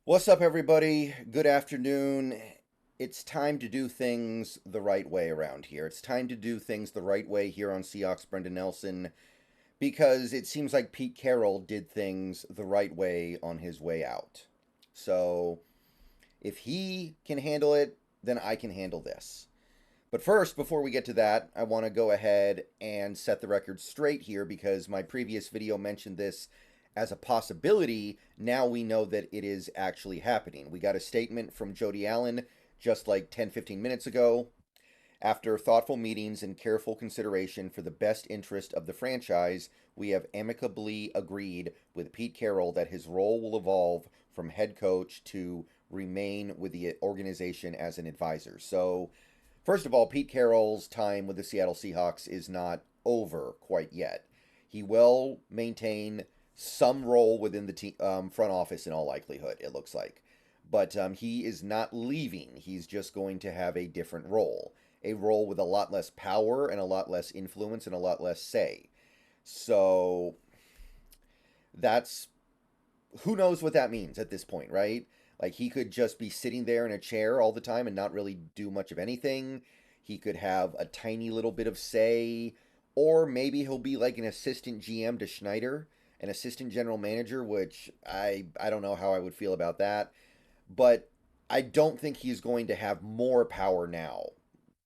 What's up, everybody? Good afternoon. It's time to do things the right way around here. It's time to do things the right way here on Seahawks Brendan Nelson because it seems like Pete Carroll did things the right way on his way out. So if he can handle it, then I can handle this. But first, before we get to that, I want to go ahead and set the record straight here because my previous video mentioned this as a possibility. Now we know that it is actually happening. We got a statement from Jody Allen just like 10-15 minutes ago. After thoughtful meetings and careful consideration for the best interest of the franchise, we have amicably agreed with Pete Carroll that his role will evolve from head coach to remain with the organization as an advisor. So, first of all, Pete Carroll's time with the Seattle Seahawks is not over quite yet. He will maintain some role within the front office in all likelihood, it looks like. But he is not leaving. He's just going to have a different role. A role with a lot less power and a lot less influence and a lot less say. So that's, who knows what that means at this point, right? Like, he could just be sitting there in a chair all the time and not really do much of anything. He could have a tiny little bit of say, or maybe he'll be like an assistant GM to Schneider, an assistant general manager, which I don't know how I would feel about that. But I don't think he's going to have more power now,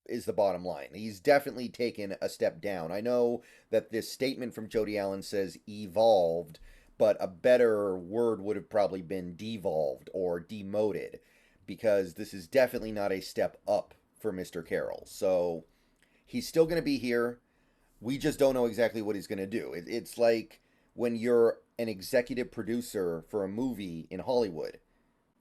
is the bottom line. He's definitely taken a step down. I know that this statement from Jody Allen says evolved, but a better word would have probably been devolved or demoted, because this is definitely not a step up for Mr. Carroll. So he's still going to be here. We just don't know exactly what he's going to do. It's like when you're an executive producer for a movie in Hollywood.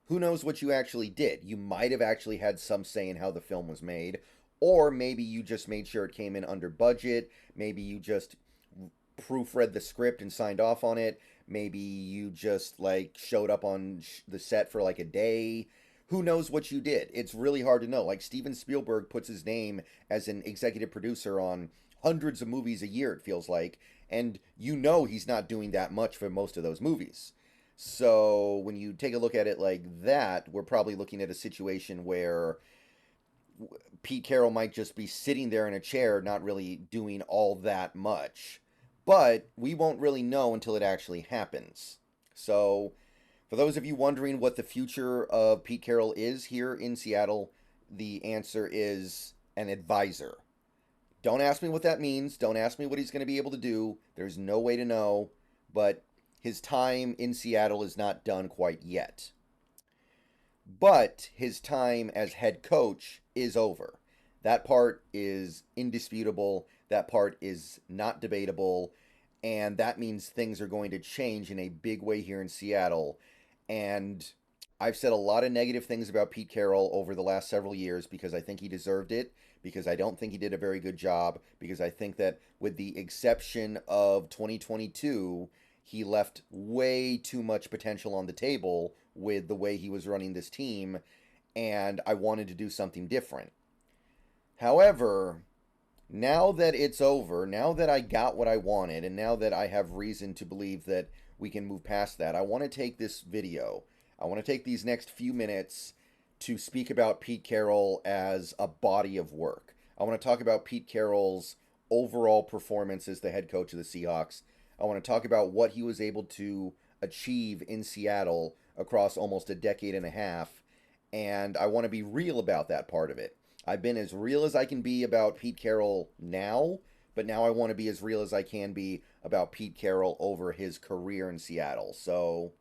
Who knows what you actually did? You might have actually had some say in how the film was made, or maybe you just made sure it came in under budget. Maybe you just proofread the script and signed off on it. Maybe you just like showed up on the set for like a day. Who knows what you did? It's really hard to know. Like, Steven Spielberg puts his name as an executive producer on hundreds of movies a year, it feels like, and you know he's not doing that much for most of those movies. So when you take a look at it like that, we're probably looking at a situation where Pete Carroll might just be sitting there in a chair, not really doing all that much. But we won't really know until it actually happens. So, for those of you wondering what the future of Pete Carroll is here in Seattle, the answer is an advisor. Don't ask me what that means. Don't ask me what he's going to be able to do. There's no way to know. But his time in Seattle is not done quite yet. But his time as head coach is over. That part is indisputable. That part is not debatable. And that means things are going to change in a big way here in Seattle. And I've said a lot of negative things about Pete Carroll over the last several years because I think he deserved it, because I don't think he did a very good job, because I think that with the exception of 2022, he left way too much potential on the table with the way he was running this team, and I wanted to do something different. However, now that it's over, now that I got what I wanted, and now that I have reason to believe that we can move past that, I want to take this video, I want to take these next few minutes to speak about Pete Carroll as a body of work. I want to talk about Pete Carroll's overall performance as the head coach of the Seahawks. I want to talk about what he was able to achieve in Seattle across almost a decade and a half, and I want to be real about that part of it. I've been as real as I can be about Pete Carroll now, but now I want to be as real as I can be about Pete Carroll over his career in Seattle. So,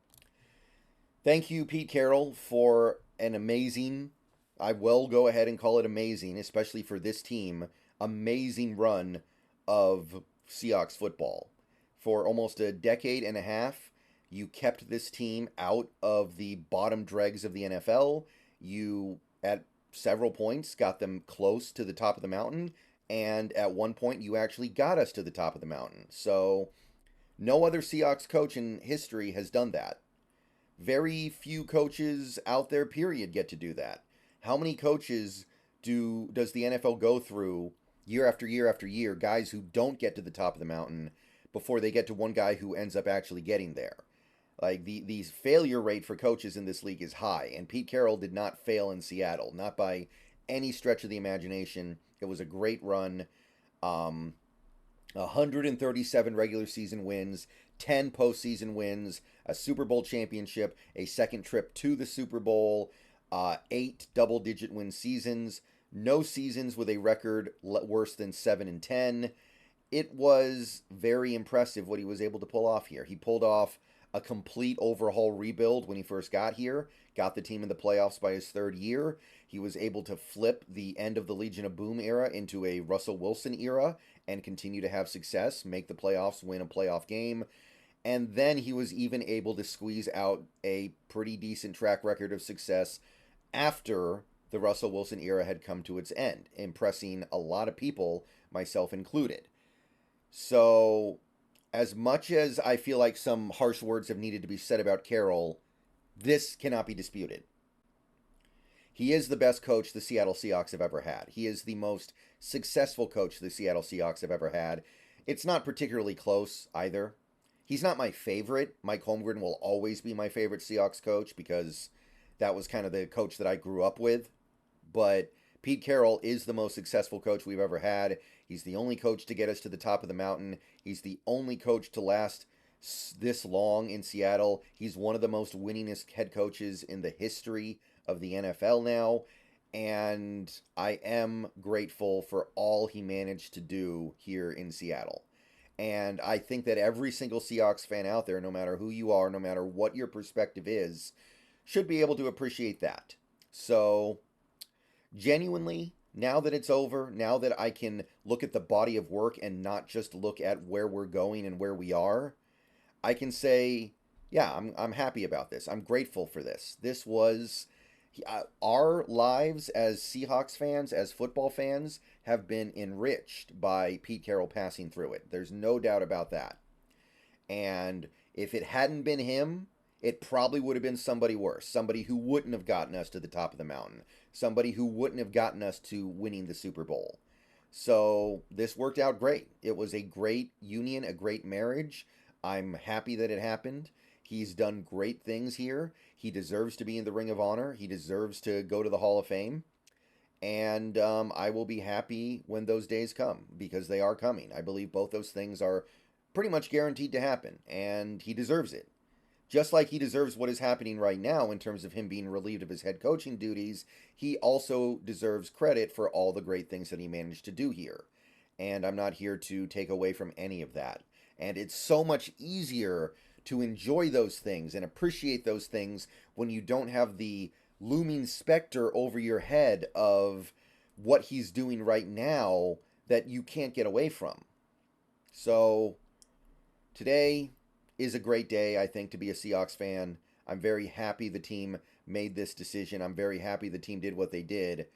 thank you, Pete Carroll, for an amazing, I will go ahead and call it amazing, especially for this team, amazing run of Seahawks football. For almost a decade and a half, you kept this team out of the bottom dregs of the NFL. You, at several points, got them close to the top of the mountain, and at one point, you actually got us to the top of the mountain. So, no other Seahawks coach in history has done that. Very few coaches out there, period, get to do that. How many coaches does the NFL go through year after year after year, guys who don't get to the top of the mountain before they get to one guy who ends up actually getting there? Like the failure rate for coaches in this league is high, and Pete Carroll did not fail in Seattle, not by any stretch of the imagination. It was a great run. 137 regular season wins, 10 postseason wins, a Super Bowl championship, a second trip to the Super Bowl, 8 double-digit win seasons, no seasons with a record worse than 7-10. It was very impressive what he was able to pull off here. He pulled off a complete overhaul rebuild when he first got here, got the team in the playoffs by his third year. He was able to flip the end of the Legion of Boom era into a Russell Wilson era and continue to have success, make the playoffs, win a playoff game. And then he was even able to squeeze out a pretty decent track record of success after the Russell Wilson era had come to its end, impressing a lot of people, myself included. So, as much as I feel like some harsh words have needed to be said about Carroll, this cannot be disputed. He is the best coach the Seattle Seahawks have ever had. He is the most successful coach the Seattle Seahawks have ever had. It's not particularly close either. He's not my favorite. Mike Holmgren will always be my favorite Seahawks coach because that was kind of the coach that I grew up with. But Pete Carroll is the most successful coach we've ever had. He's the only coach to get us to the top of the mountain. He's the only coach to last this long in Seattle. He's one of the most winningest head coaches in the history of the NFL now. And I am grateful for all he managed to do here in Seattle. And I think that every single Seahawks fan out there, no matter who you are, no matter what your perspective is, should be able to appreciate that. So, genuinely, now that it's over, now that I can look at the body of work and not just look at where we're going and where we are, I can say, yeah, I'm happy about this. I'm grateful for this. This was our lives as Seahawks fans, as football fans, have been enriched by Pete Carroll passing through it. There's no doubt about that. And if it hadn't been him, it probably would have been somebody worse. Somebody who wouldn't have gotten us to the top of the mountain. Somebody who wouldn't have gotten us to winning the Super Bowl. So this worked out great. It was a great union, a great marriage. I'm happy that it happened. He's done great things here. He deserves to be in the Ring of Honor. He deserves to go to the Hall of Fame. And I will be happy when those days come, because they are coming. I believe both those things are pretty much guaranteed to happen, and he deserves it. Just like he deserves what is happening right now in terms of him being relieved of his head coaching duties, he also deserves credit for all the great things that he managed to do here. And I'm not here to take away from any of that. And it's so much easier to enjoy those things and appreciate those things when you don't have the looming specter over your head of what he's doing right now that you can't get away from. So, today is a great day, I think, to be a Seahawks fan. I'm very happy the team made this decision. I'm very happy the team did what they did.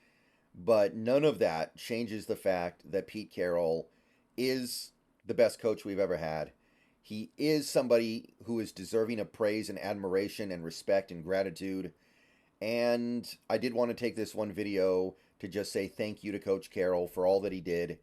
But none of that changes the fact that Pete Carroll is the best coach we've ever had. He is somebody who is deserving of praise and admiration and respect and gratitude. And I did want to take this one video to just say thank you to Coach Carroll for all that he did.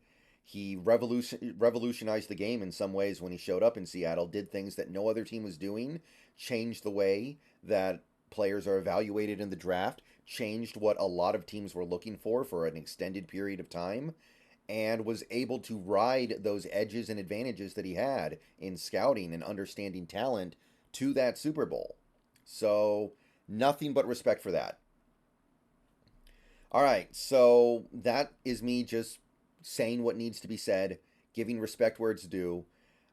He revolutionized the game in some ways when he showed up in Seattle, did things that no other team was doing, changed the way that players are evaluated in the draft, changed what a lot of teams were looking for an extended period of time, and was able to ride those edges and advantages that he had in scouting and understanding talent to that Super Bowl. So, nothing but respect for that. All right, so that is me just saying what needs to be said, giving respect where it's due.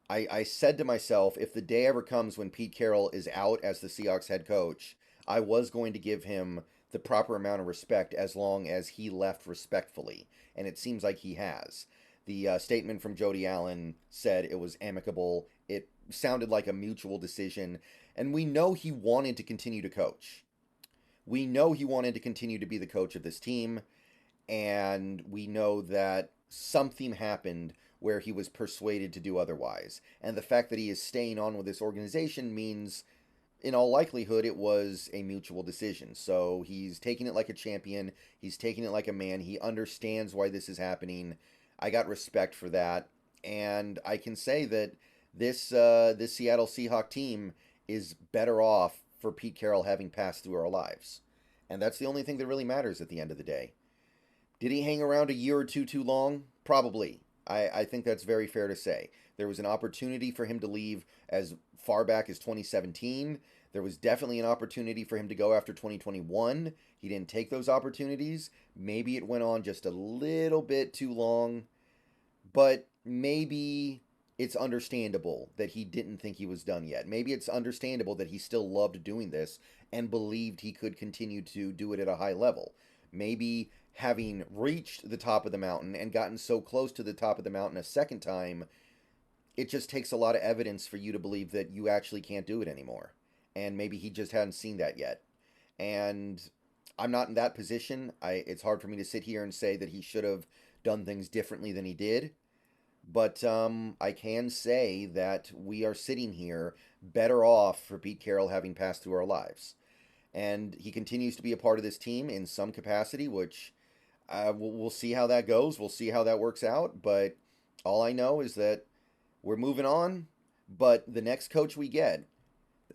I said to myself, if the day ever comes when Pete Carroll is out as the Seahawks head coach, I was going to give him the proper amount of respect as long as he left respectfully. And it seems like he has. The statement from Jody Allen said it was amicable. It sounded like a mutual decision. And we know he wanted to continue to coach. We know he wanted to continue to be the coach of this team. And we know that something happened where he was persuaded to do otherwise. And the fact that he is staying on with this organization means, in all likelihood, it was a mutual decision. So he's taking it like a champion. He's taking it like a man. He understands why this is happening. I got respect for that. And I can say that this Seattle Seahawks team is better off for Pete Carroll having passed through our lives. And that's the only thing that really matters at the end of the day. Did he hang around a year or two too long? Probably. I think that's very fair to say. There was an opportunity for him to leave as far back as 2017. There was definitely an opportunity for him to go after 2021. He didn't take those opportunities. Maybe it went on just a little bit too long, but maybe it's understandable that he didn't think he was done yet. Maybe it's understandable that he still loved doing this and believed he could continue to do it at a high level. Maybe having reached the top of the mountain and gotten so close to the top of the mountain a second time, it just takes a lot of evidence for you to believe that you actually can't do it anymore. And maybe he just hadn't seen that yet. And I'm not in that position. It's hard for me to sit here and say that he should have done things differently than he did. But I can say that we are sitting here better off for Pete Carroll having passed through our lives. And he continues to be a part of this team in some capacity, which we'll see how that goes. We'll see how that works out. But all I know is that we're moving on. But the next coach we get,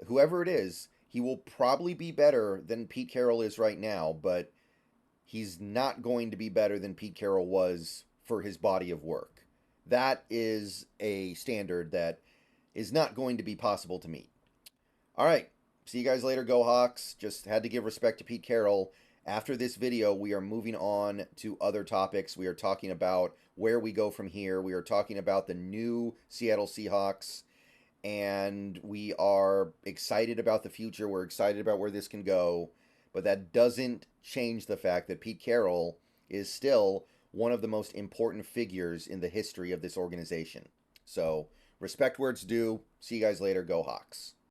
whoever it is, he will probably be better than Pete Carroll is right now. But he's not going to be better than Pete Carroll was for his body of work. That is a standard that is not going to be possible to meet. All right. See you guys later, Go Hawks. Just had to give respect to Pete Carroll. After this video, we are moving on to other topics. We are talking about where we go from here. We are talking about the new Seattle Seahawks. And we are excited about the future. We're excited about where this can go. But that doesn't change the fact that Pete Carroll is still one of the most important figures in the history of this organization. So, respect where it's due. See you guys later. Go Hawks.